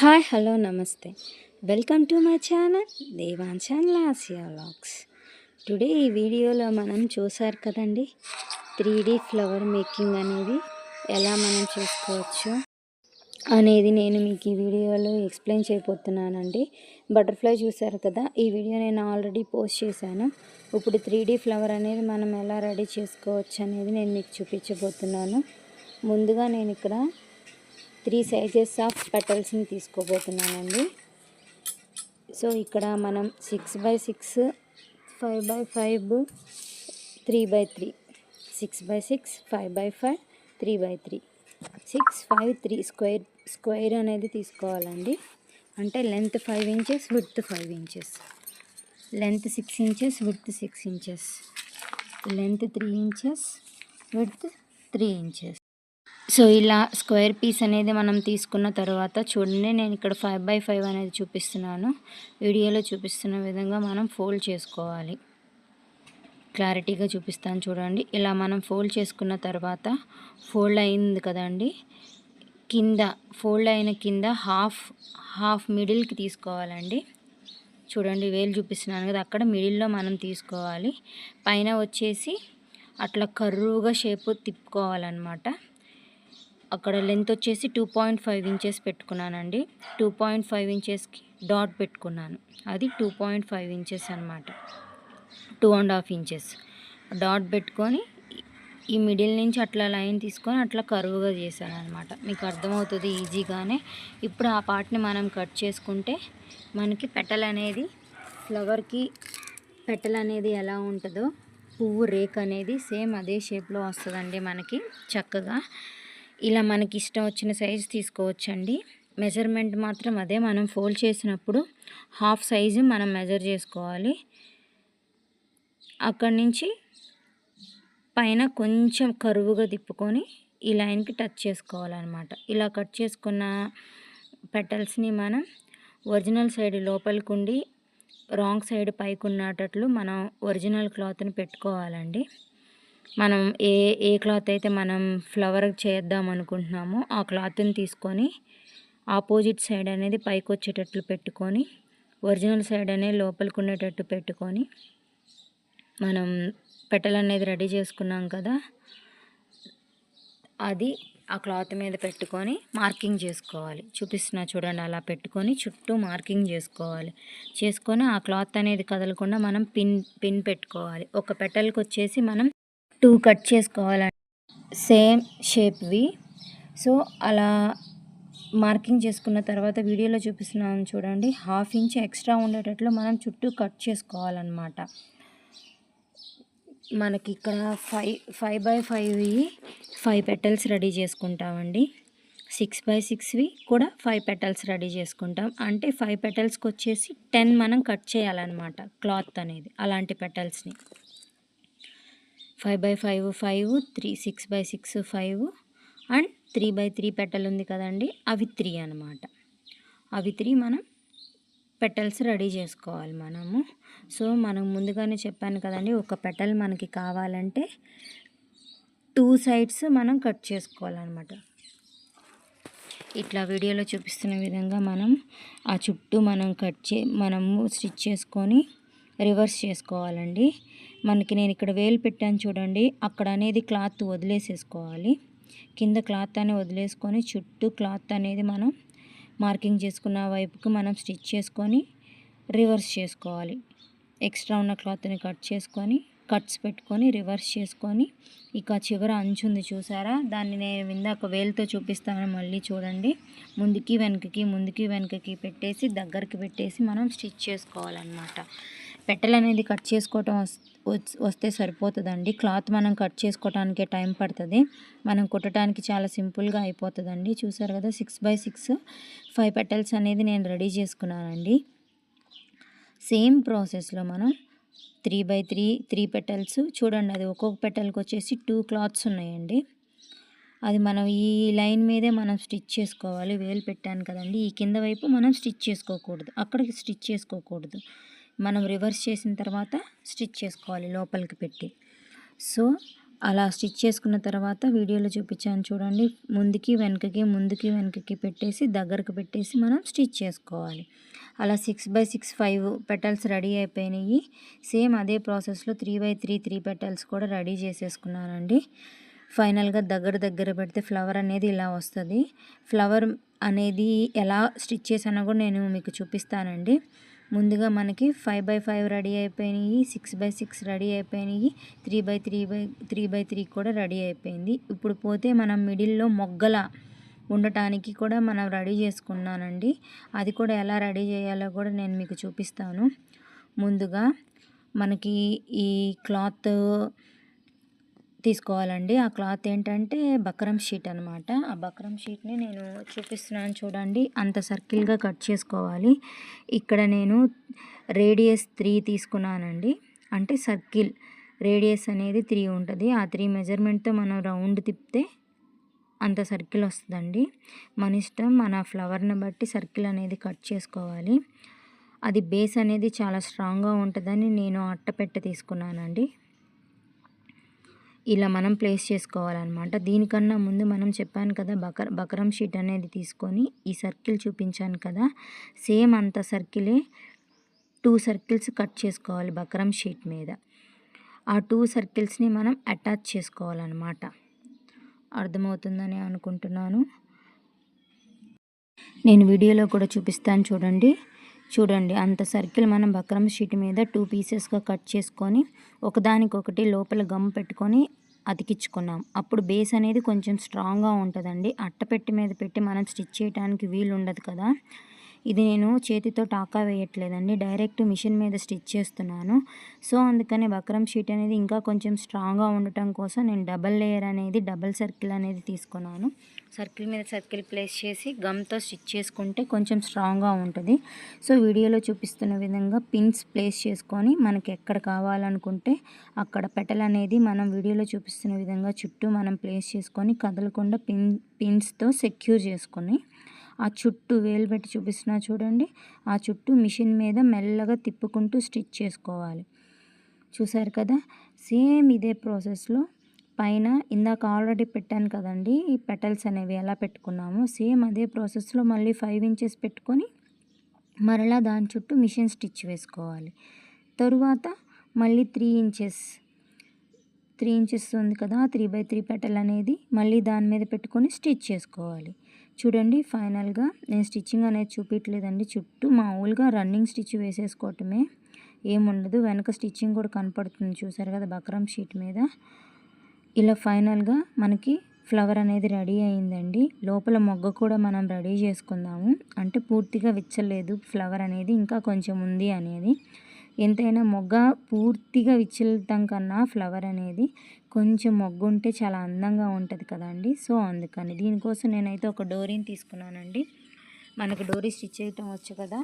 Hi hello namaste welcome to my channel దేవాంశన్ లాసియా vlogs. Today ఈ వీడియోలో మనం చూసారు కదండి 3D ఫ్లవర్ మేకింగ్ అనేది ఎలా మనం చేసుకోవచ్చు అనేది నేను మీకు ఈ వీడియోలో ఎక్స్ప్లెయిన్ చేయబోతున్నానండి. బటర్ఫ్లై చూసారు కదా, ఈ వీడియో నేను ఆల్రెడీ పోస్ట్ చేశాను. ఇప్పుడు 3D ఫ్లవర్ అనేది మనం ఎలా రెడీ చేసుకోవచ్చు అనేది నేను మీకు చూపించబోతున్నాను. ముందుగా నేను ఇక్కడ 3 సైజెస్ ఆఫ్ పెటల్స్ని తీసుకోబోతున్నానండి. సో ఇక్కడ మనం 6x6, 5x5, 3x3, 6x6, 5x5, 3x3, 6, 5, 3 square అనేది తీసుకోవాలండి. అంటే length 5 inches, width 5 inches, length 6 inches, width 6 inches, length 3 inches, width 3 inches. So ఇలా స్క్వేర్ పీస్ అనేది మనం తీసుకున్న తర్వాత చూడండి, నేను ఇక్కడ 5x5 అనేది చూపిస్తున్నాను. వీడియోలో చూపిస్తున్న విధంగా మనం ఫోల్డ్ చేసుకోవాలి. క్లారిటీగా చూపిస్తాను చూడండి. ఇలా మనం ఫోల్డ్ చేసుకున్న తర్వాత ఫోల్డ్ అయింది కదండి, కింద ఫోల్డ్ అయిన కింద హాఫ్ మిడిల్కి తీసుకోవాలండి. చూడండి వేలు చూపిస్తున్నాను కదా, అక్కడ మిడిల్లో మనం తీసుకోవాలి. పైన వచ్చేసి అట్లా కర్రుగా షేప్ తిప్పుకోవాలన్నమాట. అక్కడ లెంత్ వచ్చేసి 2.5 ఇంచెస్ పెట్టుకున్నానండి. 2.5 ఇంచెస్కి డాట్ పెట్టుకున్నాను. అది 2.5 ఇంచెస్ అనమాట. 2.5 ఇంచెస్ డాట్ పెట్టుకొని ఈ మిడిల్ నుంచి అట్లా లైన్ తీసుకొని అట్లా కరువుగా చేశాను అనమాట. మీకు అర్థమవుతుంది ఈజీగానే. ఇప్పుడు ఆ పార్ట్ని మనం కట్ చేసుకుంటే మనకి పెటల్ అనేది, ఫ్లవర్కి పెటల్ అనేది ఎలా ఉంటుందో, పువ్వు రేక్ అనేది సేమ్ అదే షేప్లో వస్తుందండి మనకి చక్కగా. ఇలా మనకి ఇష్టం వచ్చిన సైజు తీసుకోవచ్చండి. మెజర్మెంట్ మాత్రం అదే, మనం ఫోల్డ్ చేసినప్పుడు హాఫ్ సైజు మనం మెజర్ చేసుకోవాలి. అక్కడి నుంచి పైన కొంచెం కరువుగా తిప్పుకొని ఈ లైన్కి టచ్ చేసుకోవాలన్నమాట. ఇలా కట్ చేసుకున్న పెటల్స్ని మనం ఒరిజినల్ సైడ్ లోపలికి ఉండి రాంగ్ సైడ్ పైకి ఉన్నట్లు మనం ఒరిజినల్ క్లాత్ని పెట్టుకోవాలండి. మనం ఏ క్లాత్ అయితే మనం ఫ్లవర్ చేద్దాం అనుకుంటున్నామో ఆ క్లాత్ని తీసుకొని ఆపోజిట్ సైడ్ అనేది పైకి వచ్చేటట్లు పెట్టుకొని, ఒరిజినల్ సైడ్ అనేది లోపలికి ఉండేటట్టు పెట్టుకొని మనం పెటల్ అనేది రెడీ చేసుకున్నాం కదా, అది ఆ క్లాత్ మీద పెట్టుకొని మార్కింగ్ చేసుకోవాలి. చూపిస్తున్నా చూడండి, అలా పెట్టుకొని చుట్టూ మార్కింగ్ చేసుకొని ఆ క్లాత్ అనేది కదలకుండా మనం పిన్ పెట్టుకోవాలి. ఒక పెటల్కి వచ్చేసి మనం 2 కట్ చేసుకోవాలండి, సేమ్ షేప్వి. సో అలా మార్కింగ్ చేసుకున్న తర్వాత వీడియోలో చూపిస్తున్నాను చూడండి, హాఫ్ ఇంచ్ ఎక్స్ట్రా ఉండేటట్లు మనం చుట్టూ కట్ చేసుకోవాలన్నమాట. మనకి ఇక్కడ 5x5 5 పెటల్స్ రెడీ చేసుకుంటామండి. 6x6వి కూడా 5 పెటల్స్ రెడీ చేసుకుంటాం. అంటే 5 పెటల్స్కి వచ్చేసి 10 మనం కట్ చేయాలన్నమాట క్లాత్ అనేది. అలాంటి పెటల్స్ని 5x5 5, 6x6 5 and 3x3 petal ఉంది కదండి, అవి 3 అనమాట. అవి 3 మనం పెటల్స్ రెడీ చేసుకోవాలి మనము. సో మనం ముందుగానే చెప్పాను కదండి, ఒక పెటల్ మనకి కావాలంటే 2 సైడ్స్ మనం కట్ చేసుకోవాలన్నమాట. ఇట్లా వీడియోలో చూపిస్తున్న విధంగా మనం ఆ చుట్టూ మనం మనము స్టిచ్ చేసుకొని రివర్స్ చేసుకోవాలండి. మనకి నేను ఇక్కడ వేలు పెట్టాను చూడండి, అక్కడ అనేది క్లాత్ వదిలేసేసుకోవాలి. కింద క్లాత్ అనేది వదిలేసుకొని చుట్టూ క్లాత్ అనేది మనం మార్కింగ్ చేసుకున్న వైపుకి మనం స్టిచ్ చేసుకొని రివర్స్ చేసుకోవాలి. ఎక్స్ట్రా ఉన్న క్లాత్ని కట్ చేసుకొని కట్స్ పెట్టుకొని రివర్స్ చేసుకొని, ఇక చివర అంచు ఉంది చూసారా, దాన్ని నేను ఇందాక వేలుతో చూపిస్తాను, మళ్ళీ చూడండి. ముందుకి వెనకకి పెట్టేసి దగ్గరికి పెట్టేసి మనం స్టిచ్ చేసుకోవాలన్నమాట. పెటల్ అనేది కట్ చేసుకోవటం వస్తే సరిపోతుందండి. క్లాత్ మనం కట్ చేసుకోవటానికే టైం పడుతుంది, మనం కుట్టడానికి చాలా సింపుల్గా అయిపోతుందండి. చూసారు కదా, 6x6 5 పెటల్స్ అనేది నేను రెడీ చేసుకున్నానండి. సేమ్ ప్రాసెస్లో మనం 3x3 3 పెటల్స్ చూడండి, అది ఒక్కొక్క పెటల్కి వచ్చేసి 2 క్లాత్స్ ఉన్నాయండి. అది మనం ఈ లైన్ మీదే మనం స్టిచ్ చేసుకోవాలి. వేలు పెట్టాను కదండి, ఈ కింద వైపు మనం స్టిచ్ చేసుకోకూడదు, అక్కడికి స్టిచ్ చేసుకోకూడదు. మనం రివర్స్ చేసిన తర్వాత స్టిచ్ చేసుకోవాలి లోపలికి పెట్టి. సో అలా స్టిచ్ చేసుకున్న తర్వాత వీడియోలో చూపించాను చూడండి, ముందుకి వెనకకి పెట్టేసి దగ్గరకు పెట్టేసి మనం స్టిచ్ చేసుకోవాలి. అలా 6x6 5 పెటల్స్ రెడీ అయిపోయినాయి. సేమ్ అదే ప్రాసెస్లో 3x3 3 పెటల్స్ కూడా రెడీ చేసేసుకున్నానండి. ఫైనల్గా దగ్గర పెడితే ఫ్లవర్ అనేది ఇలా వస్తుంది. ఫ్లవర్ అనేది ఎలా స్టిచ్ చేసానో కూడా నేను మీకు చూపిస్తానండి. ముందుగా మనకి 5x5 రెడీ అయిపోయినాయి, 6x6 రెడీ అయిపోయినాయి, 3x3 కూడా రెడీ అయిపోయింది. ఇప్పుడు పోతే మనం మిడిల్లో మొగ్గల ఉండటానికి కూడా మనం రెడీ చేసుకున్నానండి. అది కూడా ఎలా రెడీ చేయాలో కూడా నేను మీకు చూపిస్తాను. ముందుగా మనకి ఈ క్లాత్ తీసుకోవాలండి. ఆ క్లాత్ ఏంటంటే బక్రం షీట్ అనమాట. ఆ బక్రం షీట్ని నేను చూపిస్తున్నాను చూడండి. అంత సర్కిల్గా కట్ చేసుకోవాలి. ఇక్కడ నేను రేడియస్ 3 తీసుకున్నానండి. అంటే సర్కిల్ రేడియస్ అనేది 3 ఉంటుంది. ఆ 3 మెజర్మెంట్తో మనం రౌండ్ తిప్పితే అంత సర్కిల్ వస్తుందండి. మన ఇష్టం, మన ఫ్లవర్ని బట్టి సర్కిల్ అనేది కట్ చేసుకోవాలి. అది బేస్ అనేది చాలా స్ట్రాంగ్గా ఉంటుందని నేను అట్టపెట్ట తీసుకున్నానండి. ఇలా మనం ప్లేస్ చేసుకోవాలన్నమాట. దీనికన్నా ముందు మనం చెప్పాను కదా, బకరం షీట్ అనేది తీసుకొని ఈ సర్కిల్ చూపించాను కదా, సేమ్ అంత సర్కిలే 2 సర్కిల్స్ కట్ చేసుకోవాలి బకరం షీట్ మీద. ఆ 2 సర్కిల్స్ని మనం అటాచ్ చేసుకోవాలన్నమాట. అర్థమవుతుందని అనుకుంటున్నాను. నేను వీడియోలో కూడా చూపిస్తాను చూడండి అంత సర్కిల్ మనం బక్రం షీట్ మీద 2 పీసెస్గా కట్ చేసుకొని ఒకదానికొకటి లోపల గమ్ పెట్టుకొని అతికించుకున్నాం. అప్పుడు బేస్ అనేది కొంచెం స్ట్రాంగ్గా ఉంటుందండి. అట్టపెట్టి మీద పెట్టి మనం స్టిచ్ చేయడానికి వీలు ఉండదు కదా. ఇది నేను చేతితో టాకా వేయట్లేదండి, డైరెక్ట్ మిషన్ మీద స్టిచ్ చేస్తున్నాను. సో అందుకని బక్రం షీట్ అనేది ఇంకా కొంచెం స్ట్రాంగ్గా ఉండటం కోసం నేను డబల్ సర్కిల్ అనేది తీసుకున్నాను. సర్కిల్ మీద సర్కిల్ ప్లేస్ చేసి గమ్తో స్టిచ్ చేసుకుంటే కొంచెం స్ట్రాంగ్గా ఉంటుంది. సో వీడియోలో చూపిస్తున్న విధంగా పిన్స్ ప్లేస్ చేసుకొని మనకి ఎక్కడ కావాలనుకుంటే అక్కడ పెటల్ అనేది మనం వీడియోలో చూపిస్తున్న విధంగా చుట్టూ మనం ప్లేస్ చేసుకొని కదలకుండా పిన్స్తో సెక్యూర్ చేసుకొని ఆ చుట్టూ వేలు పెట్టి చూపిస్తున్నా చూడండి, ఆ చుట్టూ మిషన్ మీద మెల్లగా తిప్పుకుంటూ స్టిచ్ చేసుకోవాలి. చూసారు కదా. సేమ్ ఇదే ప్రాసెస్లో పైన ఇందాక ఆల్రెడీ పెట్టాను కదండి ఈ పెటల్స్ అనేవి ఎలా పెట్టుకున్నాము, సేమ్ అదే ప్రాసెస్లో మళ్ళీ 5 ఇంచెస్ పెట్టుకొని మరలా దాని చుట్టూ మిషన్ స్టిచ్ వేసుకోవాలి. తరువాత మళ్ళీ 3 ఇంచెస్ ఉంది కదా, 3x3 పెటల్ అనేది మళ్ళీ దాని మీద పెట్టుకొని స్టిచ్ చేసుకోవాలి. చూడండి ఫైనల్గా నేను స్టిచ్చింగ్ అనేది చూపించలేదండి, చుట్టూ మామూలుగా రన్నింగ్ స్టిచ్ వేసేసుకోవటమే, ఏముండదు. వెనక స్టిచ్చింగ్ కూడా కనపడుతుంది చూసారు కదా బక్రం షీట్ మీద. ఇలా ఫైనల్గా మనకి ఫ్లవర్ అనేది రెడీ అయిందండి. లోపల మొగ్గ కూడా మనం రెడీ చేసుకుందాము. అంటే పూర్తిగా విచ్చలేదు ఫ్లవర్ అనేది, ఇంకా కొంచెం ఉంది అనేది. ఎంతైనా మొగ్గ పూర్తిగా విచ్చలటం కన్నా ఫ్లవర్ అనేది కొంచెం మొగ్గు ఉంటే చాలా అందంగా ఉంటుంది కదండి. సో అందుకని దీనికోసం నేనైతే ఒక డోరీని తీసుకున్నానండి. మనకు డోరీ స్టిచ్ చేయటం వచ్చు కదా,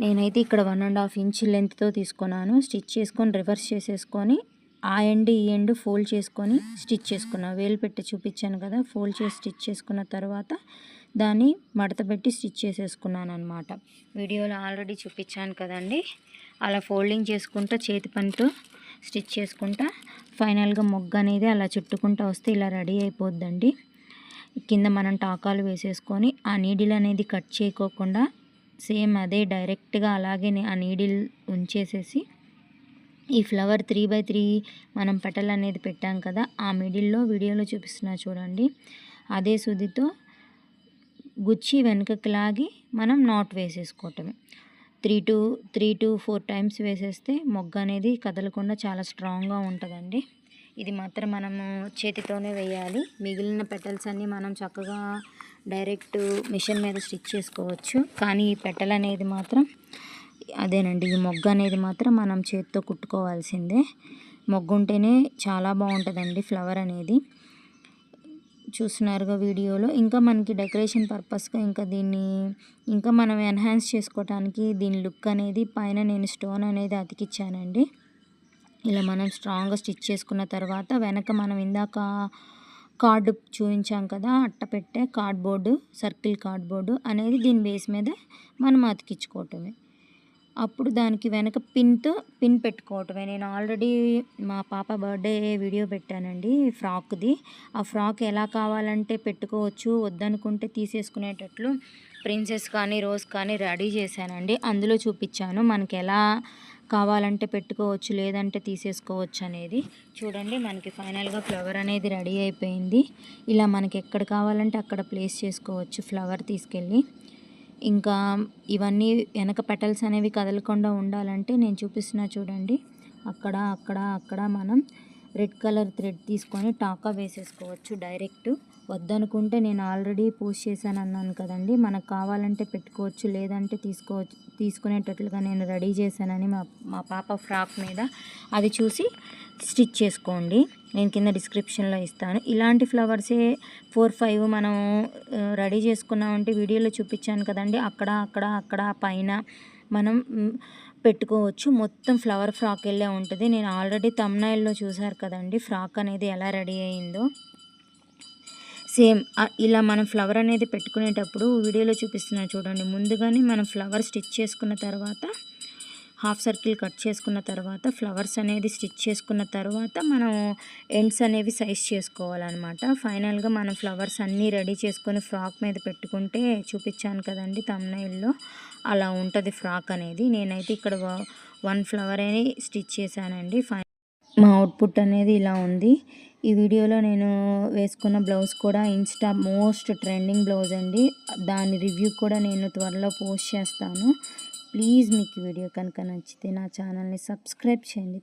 నేనైతే ఇక్కడ 1.5 ఇంచ్ లెంత్తో తీసుకున్నాను. స్టిచ్ చేసుకొని రివర్స్ చేసేసుకొని ఆ ఎండ్ ఈ ఎండ్ ఫోల్డ్ చేసుకొని స్టిచ్ చేసుకున్నాను. వేలు పెట్టి చూపించాను కదా, ఫోల్డ్ చేసి స్టిచ్ చేసుకున్న తర్వాత దాన్ని మడత పెట్టి స్టిచ్ చేసేసుకున్నాను అనమాట. వీడియోలో ఆల్రెడీ చూపించాను కదండి. అలా ఫోల్డింగ్ చేసుకుంటా చేతి పనితో స్టిచ్ చేసుకుంటా ఫైనల్గా మొగ్గ అనేది అలా చుట్టుకుంటూ వస్తే ఇలా రెడీ అయిపోద్దండి. కింద మనం టాకాలు వేసేసుకొని ఆ నీడిల్ అనేది కట్ చేయకోకుండా సేమ్ అదే డైరెక్ట్గా అలాగే ఆ నీడిల్ ఉంచేసేసి ఈ ఫ్లవర్ 3x3 మనం పెటల్ అనేది పెట్టాం కదా, ఆ మిడిల్లో వీడియోలో చూపిస్తున్నా చూడండి, అదే సూదితో గుచ్చి వెనుకకి లాగి మనం నాట్ వేసేసుకోవటమే. 3 to 4 టైమ్స్ వేసేస్తే మొగ్గ అనేది కదలకుండా చాలా స్ట్రాంగ్గా ఉంటుందండి. ఇది మాత్రం మనము చేతితోనే వేయాలి. మిగిలిన పెటల్స్ అన్నీ మనం చక్కగా డైరెక్ట్ మిషన్ మీద స్టిచ్ చేసుకోవచ్చు. కానీ ఈ పెటల్ అనేది మాత్రం అదేనండి, ఈ మొగ్గ అనేది మాత్రం మనం చేతితో కుట్టుకోవాల్సిందే. మొగ్గు ఉంటేనే చాలా బాగుంటుందండి ఫ్లవర్ అనేది. చూస్తున్నారుగా వీడియోలో. ఇంకా మనకి డెకరేషన్ పర్పస్గా ఇంకా మనం ఎన్హాన్స్ చేసుకోవడానికి దీని లుక్ అనేది పైన నేను స్టోన్ అనేది అతికిచ్చానండి. ఇలా మనం స్ట్రాంగ్గా స్టిచ్ చేసుకున్న తర్వాత వెనక మనం ఇందాక కార్డు చూపించాం కదా, అట్టపెట్టే సర్కిల్ కార్డ్బోర్డు అనేది దీని బేస్ మీద మనం అతికించుకోవటమే. అప్పుడు దానికి వెనక పిన్ పెట్టుకోవటమే. నేను ఆల్రెడీ మా పాప బర్త్డే వీడియో పెట్టానండి ఫ్రాక్ది. ఆ ఫ్రాక్ ఎలా కావాలంటే పెట్టుకోవచ్చు, వద్దనుకుంటే తీసేసుకునేటట్లు ప్రిన్సెస్ కానీ రోజ్ కానీ రెడీ చేశానండి. అందులో చూపించాను మనకి ఎలా కావాలంటే పెట్టుకోవచ్చు, లేదంటే తీసేసుకోవచ్చు అనేది. చూడండి మనకి ఫైనల్గా ఫ్లవర్ అనేది రెడీ అయిపోయింది. ఇలా మనకి ఎక్కడ కావాలంటే అక్కడ ప్లేస్ చేసుకోవచ్చు ఫ్లవర్ తీసుకెళ్ళి. ఇంకా ఇవన్నీ వెనక పెటల్స్ అనేవి కదలకుండా ఉండాలంటే నేను చూపిస్తున్నా చూడండి, అక్కడ అక్కడ అక్కడ మనం రెడ్ కలర్ థ్రెడ్ తీసుకొని టాకా వేసేసుకోవచ్చు డైరెక్ట్. వద్దనుకుంటే నేను ఆల్రెడీ పోస్ట్ చేశాను అన్నాను కదండి, మనకు కావాలంటే పెట్టుకోవచ్చు, లేదంటే తీసుకునేటట్లుగా నేను రెడీ చేశానని మా పాప ఫ్రాక్ మీద. అది చూసి స్టిచ్ చేసుకోండి, నేను కింద డిస్క్రిప్షన్లో ఇస్తాను. ఇలాంటి ఫ్లవర్సే 4-5 మనం రెడీ చేసుకున్నామంటే వీడియోలో చూపించాను కదండి, అక్కడ అక్కడ అక్కడ పైన మనం పెట్టుకోవచ్చు. మొత్తం ఫ్లవర్ ఫ్రాక్ వెళ్ళే ఉంటుంది. నేను ఆల్రెడీ థంబ్నెయిల్లో చూసారు కదండి ఫ్రాక్ అనేది ఎలా రెడీ అయిందో. సేమ్ ఇలా మనం ఫ్లవర్ అనేది పెట్టుకునేటప్పుడు వీడియోలో చూపిస్తున్నా చూడండి, ముందుగానే మనం ఫ్లవర్ స్టిచ్ చేసుకున్న తర్వాత హాఫ్ సర్కిల్ కట్ చేసుకున్న తర్వాత ఫ్లవర్స్ అనేది స్టిచ్ చేసుకున్న తర్వాత మనం ఎండ్స్ అనేవి సైజ్ చేసుకోవాలన్నమాట. ఫైనల్గా మనం ఫ్లవర్స్ అన్నీ రెడీ చేసుకొని ఫ్రాక్ మీద పెట్టుకుంటే చూపించాను కదండి థంబ్నెయిల్లో, అలా ఉంటుంది ఫ్రాక్ అనేది. నేనైతే ఇక్కడ 1 ఫ్లవర్ అని స్టిచ్ చేశానండి. మా అవుట్పుట్ అనేది ఇలా ఉంది. ఈ వీడియోలో నేను వేసుకున్న బ్లౌజ్ కూడా ఇన్స్టా మోస్ట్ ట్రెండింగ్ బ్లౌజ్ అండి. దాని రివ్యూ కూడా నేను త్వరలో పోస్ట్ చేస్తాను. ప్లీజ్ మీకు వీడియో కనుక నచ్చితే నా ఛానల్ని సబ్స్క్రైబ్ చేయండి.